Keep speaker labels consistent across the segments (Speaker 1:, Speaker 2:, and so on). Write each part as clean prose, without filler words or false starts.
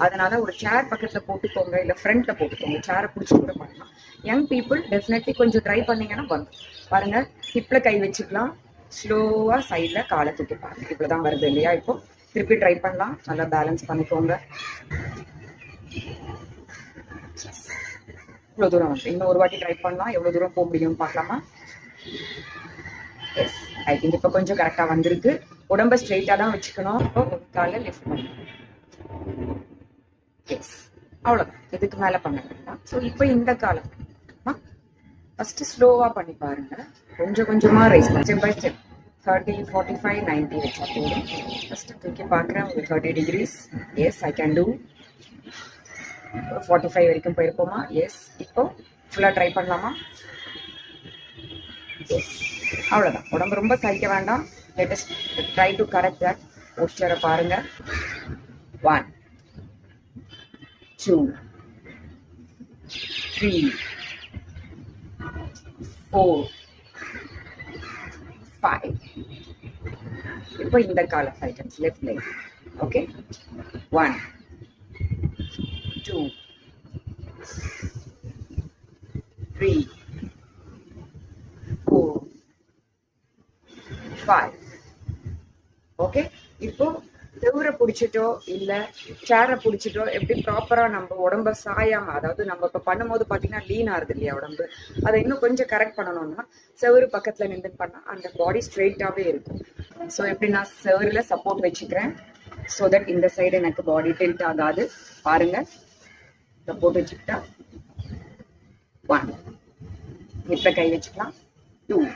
Speaker 1: அதனால ஒரு சேர் பக்கத்துல போட்டுக்கோங்க, இல்லை ஃப்ரண்ட்ல போட்டுக்கோங்க. சேரை பிடிச்சி கூட பண்ணலாம். யங் பீப்புள் டெஃபினெட்லி கொஞ்சம் ட்ரை பண்ணீங்கன்னா வந்துடும். பாருங்க, ஹிப்ல கை வச்சுக்கலாம். ஸ்லோவா சைட்ல காலை தூக்கி பாருங்க. இவ்வளவுதான் வருது இல்லையா? இப்போ திருப்பி ட்ரை பண்ணலாம். நல்லா பேலன்ஸ் பண்ணிக்கோங்க. இவ்வளவு தூரம் வந்து இன்னும் ஒரு வாட்டி ட்ரை பண்ணலாம். எவ்வளவு தூரம் போக முடியும்னு பார்க்கலாமா? எஸ், ஐ திங்க் இப்போ கொஞ்சம் கரெக்டா வந்திருக்கு. உடம்ப ஸ்ட்ரெயிட்டா தான் வச்சுக்கணும். இப்போ காலை லிஃப்ட் பண்ணணும். எஸ், அவ்வளவுதான். இதுக்கு மேல பண்ண வேண்டாம். ஸோ இப்போ இந்த காலம் ஃபர்ஸ்ட் ஸ்லோவா பண்ணி பாருங்க. கொஞ்சம் கொஞ்சமா ரைஸ் பண்ணி ஸ்டெப் பை ஸ்டெப் 30, 45, 90 வச்சா போதும். ஃபர்ஸ்ட் தூக்கி பார்க்குறேன். ஒரு 30 degrees. Yes, I can do. 45 வரைக்கும் போயிருப்போமா? எஸ். இப்போ ஃபுல்லா ட்ரை பண்ணலாமா? எஸ், அவ்வளோதான். உடம்பு ரொம்ப சகிக்க வேண்டாம். Let us try to correct that போஸ்டரை பாருங்க. 1, 2, 3, 4, 5. இப்போ இந்த கால 5 times left leg. Okay, 1, 2, 3, 4, 5. Okay, இப்போ செவுரை பிடிச்சிட்டோ இல்ல சேரை பிடிச்சிட்டோ எப்படி ப்ராப்பரா நம்ம உடம்ப சாயாம, அதாவது நம்ம இப்ப பண்ணும்போது பாத்தீங்கன்னா லீன் ஆகுது இல்லையா உடம்பு, அதை இன்னும் கொஞ்சம் கரெக்ட் பண்ணணும்னா செவுரு பக்கத்துல நின்று பண்ணா அந்த பாடி ஸ்ட்ரெயிட்டாவே இருக்கும். ஸோ எப்படி நான் செவருல சப்போர்ட் வச்சுக்கிறேன், ஸோ தட் இந்த சைடு எனக்கு பாடி டில்ட் ஆகாது. பாருங்க, சப்போர்ட் வச்சுக்கிட்டா 1, இப்ப கை வச்சுக்கலாம். 2,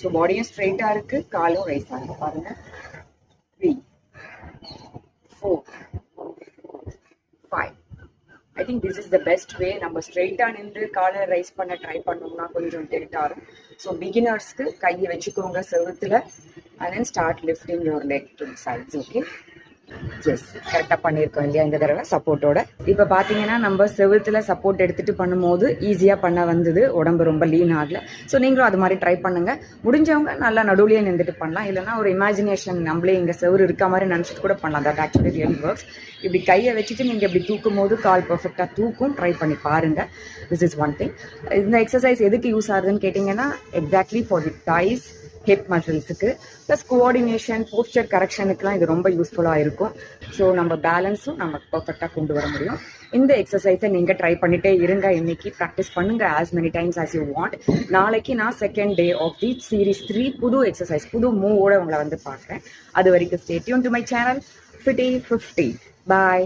Speaker 1: ஸோ பாடியும் ஸ்ட்ரெயிட்டா இருக்கு, காலும் ரைஸ் ஆகுது. பாருங்க, 3, 4, 5. I think this is the best way. நம்ம ஸ்ட்ரெயிட்டா நின்று காலை ரைஸ் பண்ண ட்ரை பண்ணோம்னா கொஞ்சம் டெல்ட் ஆகும். ஸோ பிகினர்ஸ்க்கு கையை வச்சுக்கோங்க செவுத்துல, and then start lifting your leg to the sides. Okay, yes, கரெக்டாக பண்ணியிருக்கோம் இல்லையா இந்த தடவை சப்போர்ட்டோட. இப்போ பார்த்தீங்கன்னா நம்ம செவுத்துல சப்போர்ட் எடுத்துட்டு பண்ணும்போது ஈஸியாக பண்ண வந்தது, உடம்பு ரொம்ப லீன் ஆகல. ஸோ நீங்களும் அது மாதிரி ட்ரை பண்ணுங்க. முடிஞ்சவங்க நல்லா நடுவுலையே நின்றுட்டு பண்ணலாம், இல்லைன்னா ஒரு இமேஜினேஷன் நம்மளே இங்கே செவுரு இருக்க மாதிரி நினச்சிட்டு கூட பண்ணலாம். That actually really works. இப்படி கையை வச்சுட்டு நீங்கள் இப்படி தூக்கும் போது கால் பர்ஃபெக்டாக தூக்கும். ட்ரை பண்ணி பாருங்க. This is one thing. இந்த எக்ஸசைஸ் எதுக்கு யூஸ் ஆகுதுன்னு கேட்டிங்கன்னா exactly for the thighs, hip மசில்ஸுக்கு, ப்ளஸ் கோஆர்டினேஷன், போஸ்டர் கரெக்ஷனுக்குலாம் இது ரொம்ப யூஸ்ஃபுல்லாக இருக்கும். ஸோ நம்ம பேலன்ஸும் நம்ம பர்ஃபெக்டாக கொண்டு வர முடியும். இந்த எக்ஸசைஸை நீங்கள் ட்ரை பண்ணிட்டே இருங்க. இன்னைக்கு ப்ராக்டிஸ் பண்ணுங்க as many times as you want. நாளைக்கு நான் second day of the series 3 புது எக்ஸசைஸ், புது மூவோட உங்களை வந்து பார்க்குறேன். அது வரைக்கும் stay tuned to my channel Fitty 50. Bye.